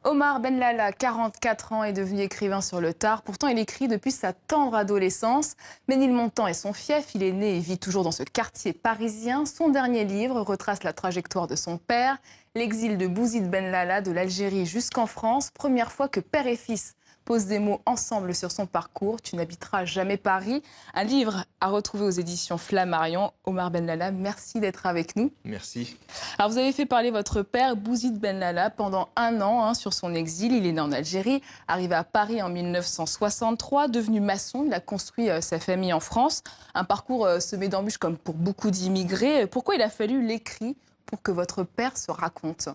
Omar Benlala, 44 ans, est devenu écrivain sur le tard. Pourtant, il écrit depuis sa tendre adolescence. Ménilmontant est son fief. Il est né et vit toujours dans ce quartier parisien. Son dernier livre retrace la trajectoire de son père, l'exil de Bouzid Benlala de l'Algérie jusqu'en France. Première fois que père et fils posent des mots ensemble sur son parcours. Tu n'habiteras jamais Paris. Un livre à retrouver aux éditions Flammarion. Omar Benlala, merci d'être avec nous. Merci. Alors vous avez fait parler votre père, Bouzid Benlala, pendant un an sur son exil. Il est né en Algérie, arrivé à Paris en 1963, devenu maçon. Il a construit sa famille en France. Un parcours semé d'embûches comme pour beaucoup d'immigrés. Pourquoi il a fallu l'écrit pour que votre père se raconte ?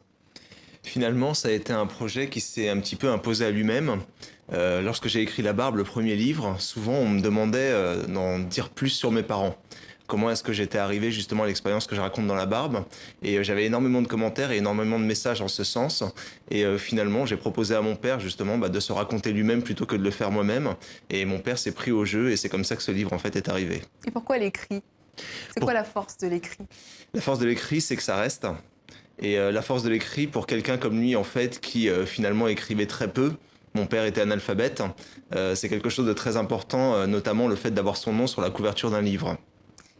Finalement, ça a été un projet qui s'est un petit peu imposé à lui-même. Lorsque j'ai écrit La Barbe, le premier livre, souvent on me demandait d'en dire plus sur mes parents. Comment est-ce que j'étais arrivé justement à l'expérience que je raconte dans La Barbe. Et j'avais énormément de commentaires et énormément de messages en ce sens. Et finalement, j'ai proposé à mon père justement de se raconter lui-même plutôt que de le faire moi-même. Et mon père s'est pris au jeu et c'est comme ça que ce livre en fait est arrivé. Et pourquoi l'écrit ? C'est quoi la force de l'écrit ? La force de l'écrit, c'est que ça reste. Et la force de l'écrit pour quelqu'un comme lui en fait qui finalement écrivait très peu. Mon père était analphabète. C'est quelque chose de très important, notamment le fait d'avoir son nom sur la couverture d'un livre.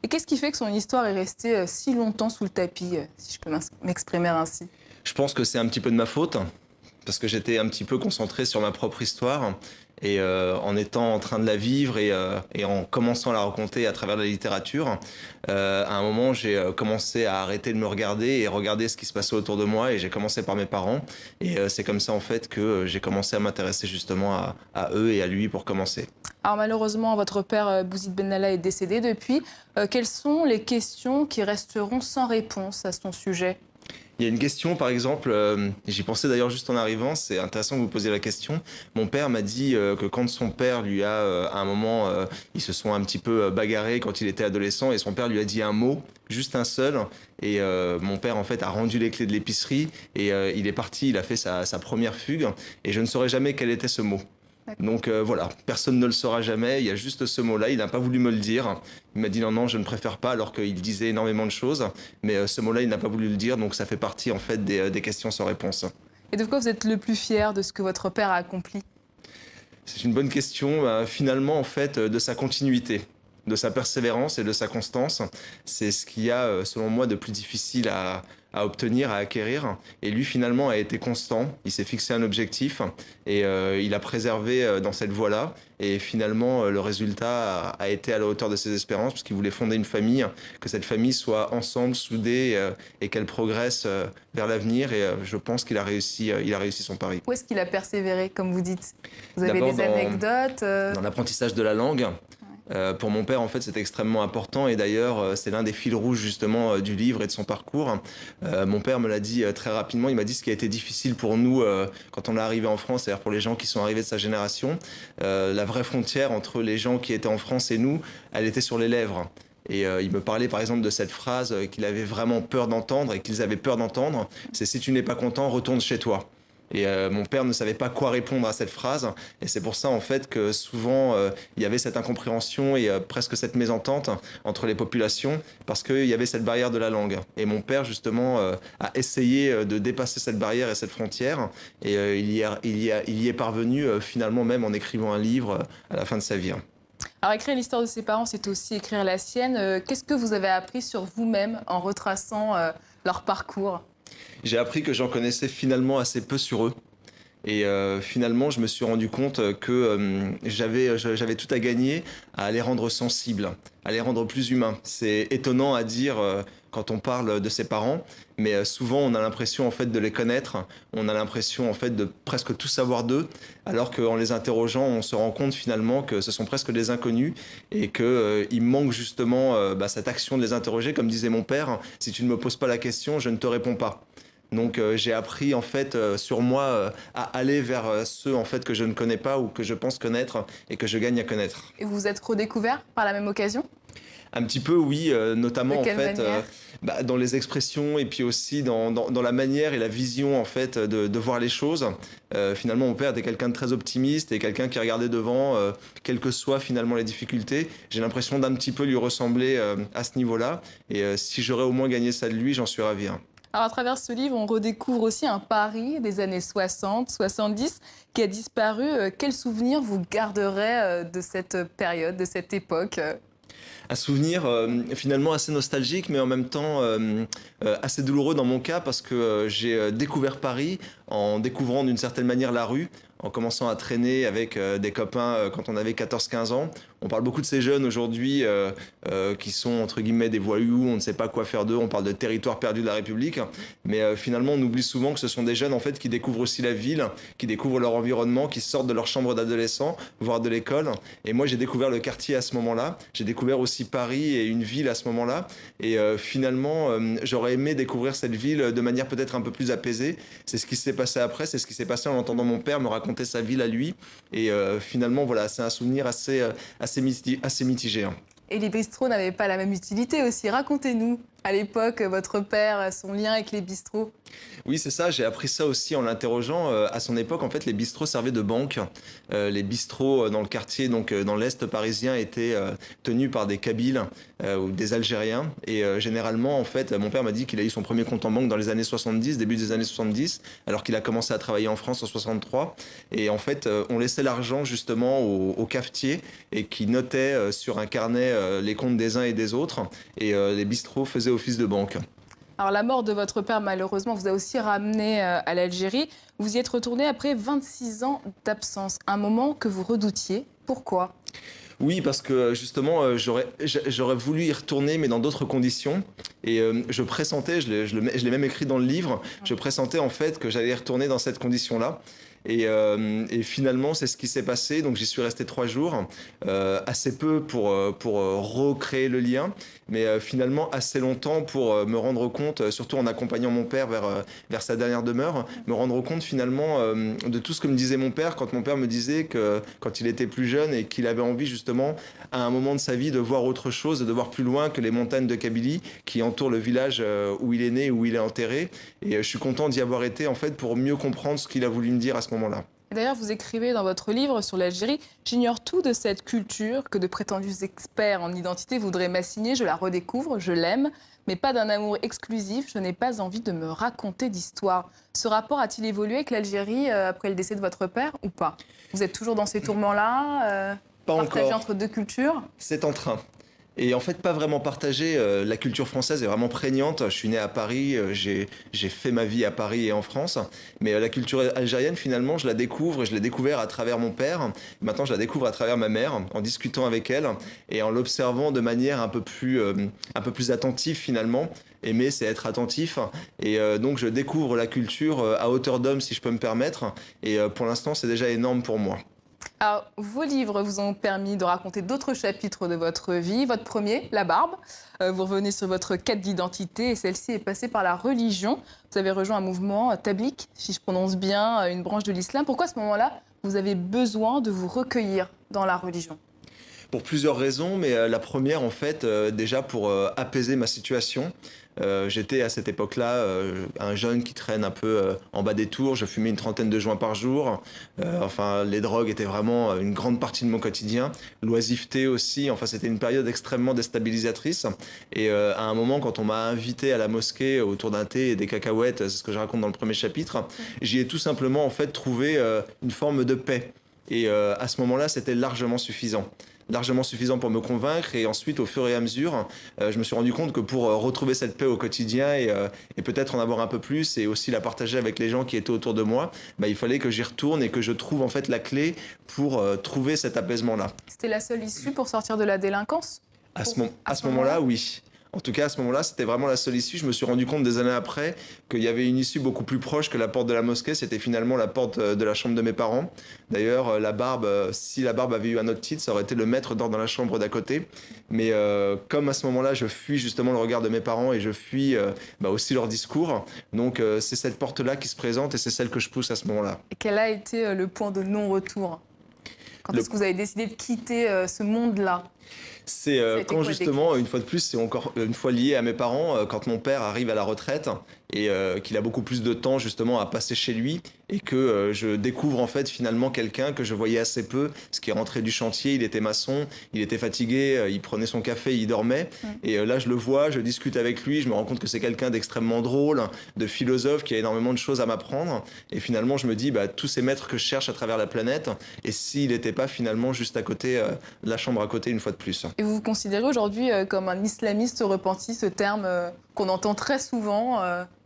Et qu'est-ce qui fait que son histoire est restée si longtemps sous le tapis, si je peux m'exprimer ainsi ? Je pense que c'est un petit peu de ma faute, parce que j'étais un petit peu concentré sur ma propre histoire. Et en étant en train de la vivre et en commençant à la raconter à travers la littérature, à un moment, j'ai commencé à arrêter de me regarder et regarder ce qui se passait autour de moi. Et j'ai commencé par mes parents. Et c'est comme ça, en fait, que j'ai commencé à m'intéresser justement à eux et à lui pour commencer. Alors malheureusement, votre père Bouzid Benlala est décédé depuis. Quelles sont les questions qui resteront sans réponse à son sujet ? Il y a une question, par exemple, j'y pensais d'ailleurs juste en arrivant, c'est intéressant que vous posiez la question. Mon père m'a dit que quand son père lui a, à un moment, ils se sont un petit peu bagarrés quand il était adolescent et son père lui a dit un mot, juste un seul. Et mon père, en fait, a rendu les clés de l'épicerie et il est parti, il a fait sa première fugue et je ne saurais jamais quel était ce mot. Donc voilà, personne ne le saura jamais, il y a juste ce mot-là, il n'a pas voulu me le dire. Il m'a dit non, non, je ne préfère pas, alors qu'il disait énormément de choses. Mais ce mot-là, il n'a pas voulu le dire, donc ça fait partie en fait des questions sans réponse. Et de quoi vous êtes le plus fier de ce que votre père a accompli ? C'est une bonne question, finalement en fait, de sa continuité, de sa persévérance et de sa constance. C'est ce qu'il y a, selon moi, de plus difficile à obtenir, à acquérir. Et lui, finalement, a été constant. Il s'est fixé un objectif et il a préservé dans cette voie-là. Et finalement, le résultat a été à la hauteur de ses espérances, puisqu'il voulait fonder une famille, que cette famille soit ensemble, soudée et qu'elle progresse vers l'avenir. Et je pense qu'il a réussi son pari. Où est-ce qu'il a persévéré, comme vous dites ? Vous avez D'abord des anecdotes dans l'apprentissage de la langue. Pour mon père, en fait, c'est extrêmement important et d'ailleurs, c'est l'un des fils rouges justement du livre et de son parcours. Mon père me l'a dit très rapidement, il m'a dit ce qui a été difficile pour nous quand on est arrivé en France, c'est-à-dire pour les gens qui sont arrivés de sa génération, la vraie frontière entre les gens qui étaient en France et nous, elle était sur les lèvres. Et il me parlait par exemple de cette phrase qu'il avait vraiment peur d'entendre et qu'ils avaient peur d'entendre, c'est « si tu n'es pas content, retourne chez toi ». Et mon père ne savait pas quoi répondre à cette phrase. Et c'est pour ça, en fait, que souvent, il y avait cette incompréhension et presque cette mésentente entre les populations parce qu'il y avait cette barrière de la langue. Et mon père, justement, a essayé de dépasser cette barrière et cette frontière. Et il y est parvenu, finalement, même en écrivant un livre à la fin de sa vie. Alors écrire l'histoire de ses parents, c'est aussi écrire la sienne. Qu'est-ce que vous avez appris sur vous-même en retraçant leur parcours ? J'ai appris que j'en connaissais finalement assez peu sur eux. Et finalement, je me suis rendu compte que j'avais tout à gagner à les rendre sensibles, à les rendre plus humains. C'est étonnant à dire quand on parle de ses parents, mais souvent on a l'impression en fait de les connaître, on a l'impression en fait de presque tout savoir d'eux, alors qu'en les interrogeant, on se rend compte finalement que ce sont presque des inconnus et qu'il manque justement cette action de les interroger. Comme disait mon père, si tu ne me poses pas la question, je ne te réponds pas. Donc j'ai appris en fait sur moi à aller vers ceux en fait que je ne connais pas ou que je pense connaître et que je gagne à connaître. Et vous vous êtes redécouvert par la même occasion ? Un petit peu, oui, De notamment en quelle fait manière? dans les expressions et puis aussi dans la manière et la vision en fait de voir les choses. Finalement, mon père était quelqu'un de très optimiste et quelqu'un qui regardait devant, quelles que soient finalement les difficultés. J'ai l'impression d'un petit peu lui ressembler à ce niveau-là. Et si j'aurais au moins gagné ça de lui, j'en suis ravi, hein. Alors, à travers ce livre, on redécouvre aussi un Paris des années 60, 70 qui a disparu. Quel souvenir vous garderez de cette période, de cette époque? Un souvenir finalement assez nostalgique, mais en même temps assez douloureux dans mon cas parce que j'ai découvert Paris en découvrant d'une certaine manière la rue, en commençant à traîner avec des copains quand on avait 14-15 ans. On parle beaucoup de ces jeunes aujourd'hui qui sont entre guillemets des voyous, on ne sait pas quoi faire d'eux, on parle de territoire perdu de la République, mais finalement on oublie souvent que ce sont des jeunes en fait qui découvrent aussi la ville, qui découvrent leur environnement, qui sortent de leur chambre d'adolescent, voire de l'école. Et moi j'ai découvert le quartier à ce moment-là, j'ai découvert aussi Paris et une ville à ce moment-là, et finalement j'aurais aimé découvrir cette ville de manière peut-être un peu plus apaisée. C'est ce qui s'est passé après, c'est ce qui s'est passé en entendant mon père me raconter sa ville à lui, et finalement voilà, c'est un souvenir assez mitigé, hein. Et les bistrots n'avaient pas la même utilité aussi. Racontez-nous, à l'époque, votre père, son lien avec les bistrots. Oui, c'est ça, j'ai appris ça aussi en l'interrogeant. À son époque, en fait, les bistrots servaient de banque. Les bistrots dans le quartier, donc dans l'Est parisien, étaient tenus par des Kabyles ou des Algériens. Et généralement, en fait, mon père m'a dit qu'il a eu son premier compte en banque dans les années 70, début des années 70, alors qu'il a commencé à travailler en France en 63. Et en fait, on laissait l'argent justement aux cafetiers et qui notaient sur un carnet les comptes des uns et des autres. Et les bistrots faisaient office de banque. Alors, la mort de votre père, malheureusement, vous a aussi ramené à l'Algérie. Vous y êtes retourné après 26 ans d'absence. Un moment que vous redoutiez. Pourquoi? Oui, parce que justement, j'aurais voulu y retourner, mais dans d'autres conditions. Et je pressentais, je l'ai même écrit dans le livre, je pressentais en fait que j'allais y retourner dans cette condition-là. Et finalement, c'est ce qui s'est passé. Donc, j'y suis resté 3 jours, assez peu pour recréer le lien, mais finalement assez longtemps pour me rendre compte, surtout en accompagnant mon père vers sa dernière demeure, me rendre compte finalement de tout ce que me disait mon père quand mon père me disait que quand il était plus jeune et qu'il avait envie justement à un moment de sa vie de voir autre chose, de voir plus loin que les montagnes de Kabylie qui entourent le village où il est né, où il est enterré. Et je suis content d'y avoir été en fait pour mieux comprendre ce qu'il a voulu me dire à ce moment-là. D'ailleurs, vous écrivez dans votre livre sur l'Algérie, j'ignore tout de cette culture que de prétendus experts en identité voudraient m'assigner. Je la redécouvre, je l'aime, mais pas d'un amour exclusif. Je n'ai pas envie de me raconter d'histoire. Ce rapport a-t-il évolué avec l'Algérie après le décès de votre père ou pas? Vous êtes toujours dans ces tourments-là, Pas partagés encore, entre deux cultures? c'est en train. Et en fait, pas vraiment partagé. La culture française est vraiment prégnante. Je suis né à Paris, j'ai fait ma vie à Paris et en France. Mais la culture algérienne, finalement, je la découvre. Je l'ai découvert à travers mon père. Maintenant, je la découvre à travers ma mère, en discutant avec elle et en l'observant de manière un peu plus attentive, finalement. Aimer, c'est être attentif. Et donc, je découvre la culture à hauteur d'homme, si je peux me permettre. Et pour l'instant, c'est déjà énorme pour moi. Alors, vos livres vous ont permis de raconter d'autres chapitres de votre vie. Votre premier, la barbe. Vous revenez sur votre quête d'identité et celle-ci est passée par la religion. Vous avez rejoint un mouvement tablik, si je prononce bien, une branche de l'islam. Pourquoi à ce moment-là, vous avez besoin de vous recueillir dans la religion? Pour plusieurs raisons, mais la première, en fait, déjà pour apaiser ma situation. J'étais à cette époque-là un jeune qui traîne un peu en bas des tours. Je fumais une trentaine de joints par jour. Enfin, les drogues étaient vraiment une grande partie de mon quotidien. L'oisiveté aussi. Enfin, c'était une période extrêmement déstabilisatrice. Et à un moment, quand on m'a invité à la mosquée autour d'un thé et des cacahuètes, c'est ce que je raconte dans le premier chapitre, j'y ai tout simplement en fait trouvé une forme de paix. Et à ce moment-là, c'était largement suffisant pour me convaincre. Et ensuite, au fur et à mesure, je me suis rendu compte que pour retrouver cette paix au quotidien et peut-être en avoir un peu plus et aussi la partager avec les gens qui étaient autour de moi, bah, il fallait que j'y retourne et que je trouve en fait la clé pour trouver cet apaisement-là. C'était la seule issue pour sortir de la délinquance? À ce moment-là, oui. En tout cas, à ce moment-là, c'était vraiment la seule issue. Je me suis rendu compte des années après qu'il y avait une issue beaucoup plus proche que la porte de la mosquée. C'était finalement la porte de la chambre de mes parents. D'ailleurs, la barbe, si la barbe avait eu un autre titre, ça aurait été le maître d'or dans la chambre d'à côté. Mais comme à ce moment-là, je fuis justement le regard de mes parents et je fuis bah, aussi leur discours. Donc, c'est cette porte-là qui se présente et c'est celle que je pousse à ce moment-là. Et quel a été le point de non-retour? Quand Le est-ce que vous avez décidé de quitter ce monde-là? C'est Ça a été quand quoi le justement, déclic? une fois de plus, c'est encore une fois lié à mes parents, quand mon père arrive à la retraite et qu'il a beaucoup plus de temps justement à passer chez lui et que je découvre en fait finalement quelqu'un que je voyais assez peu, ce qui est rentré du chantier, il était maçon, il était fatigué, il prenait son café, il dormait Mmh. et là je le vois, je discute avec lui, je me rends compte que c'est quelqu'un d'extrêmement drôle, de philosophe, qui a énormément de choses à m'apprendre et finalement je me dis bah, tous ces maîtres que je cherche à travers la planète et s'il n'était pas finalement juste à côté, de la chambre à côté une fois de plus. Et vous vous considérez aujourd'hui comme un islamiste repenti, ce terme qu'on entend très souvent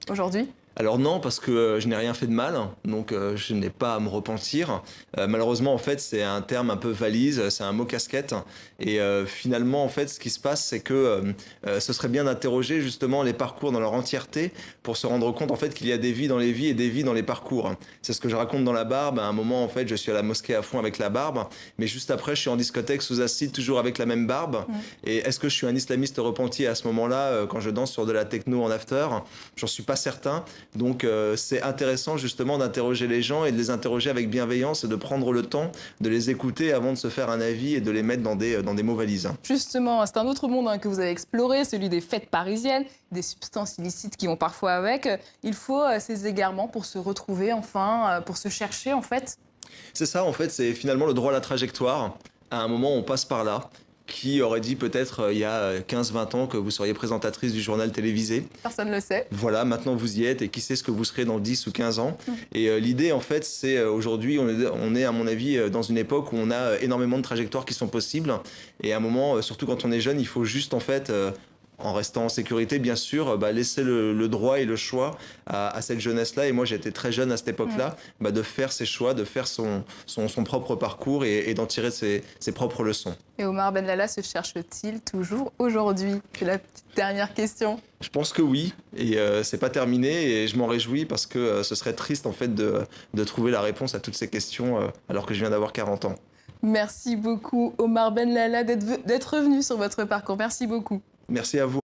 aujourd'hui? Alors non, parce que je n'ai rien fait de mal, donc je n'ai pas à me repentir. Malheureusement, en fait, c'est un terme un peu valise, c'est un mot casquette. Et finalement, en fait, ce qui se passe, c'est que ce serait bien d'interroger justement les parcours dans leur entièreté pour se rendre compte en fait qu'il y a des vies dans les vies et des vies dans les parcours. C'est ce que je raconte dans La Barbe. À un moment, en fait, je suis à la mosquée à fond avec la barbe, mais juste après, je suis en discothèque sous acide, toujours avec la même barbe. Mmh. Et est-ce que je suis un islamiste repenti à ce moment-là, quand je danse sur de la techno en after? J'en suis pas certain. Donc c'est intéressant justement d'interroger les gens et de les interroger avec bienveillance et de prendre le temps de les écouter avant de se faire un avis et de les mettre dans des mots valises. Justement, c'est un autre monde que vous avez exploré, celui des fêtes parisiennes, des substances illicites qui vont parfois avec. Il faut ces égarements pour se retrouver enfin, pour se chercher en fait. C'est ça en fait, c'est finalement le droit à la trajectoire. À un moment on passe par là. Qui aurait dit peut-être il y a 15-20 ans que vous seriez présentatrice du journal télévisé? Personne ne le sait. Voilà, maintenant vous y êtes et qui sait ce que vous serez dans 10 ou 15 ans. Mmh. Et l'idée en fait c'est aujourd'hui on est à mon avis dans une époque où on a énormément de trajectoires qui sont possibles et à un moment surtout quand on est jeune il faut juste en fait en restant en sécurité bien sûr bah, laisser le droit et le choix à cette jeunesse-là et moi j'étais très jeune à cette Mmh. époque-là bah, de faire ses choix, de faire son propre parcours et d'en tirer ses propres leçons. Et Omar Ben Lala se cherche-t-il toujours aujourd'hui? C'est la petite dernière question. Je pense que oui, et c'est pas terminé, et je m'en réjouis parce que ce serait triste en fait de trouver la réponse à toutes ces questions alors que je viens d'avoir 40 ans. Merci beaucoup Omar Ben Lala d'être revenu sur votre parcours. Merci beaucoup. Merci à vous.